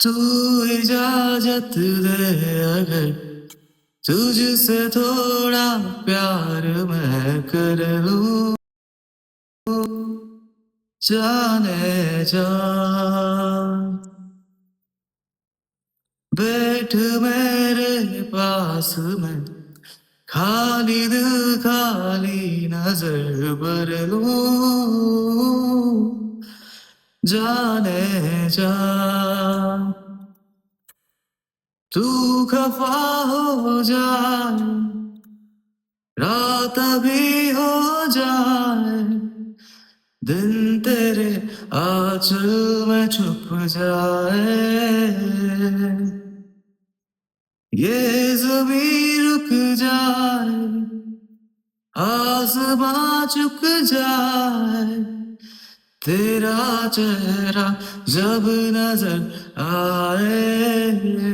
तू इजाजत दे अगर तुझसे थोड़ा प्यार मैं कर लूं, जाने जा बैठ मेरे पास में, खाली दिल खाली नजर भर लूं, जाने जा तू खफा हो जाए, रात भी हो जाए, दिन तेरे आंचल में छुप जाए, ये ज़मीं रुक जाए, आसमां झुक जाए, तेरा चेहरा जब नजर आए,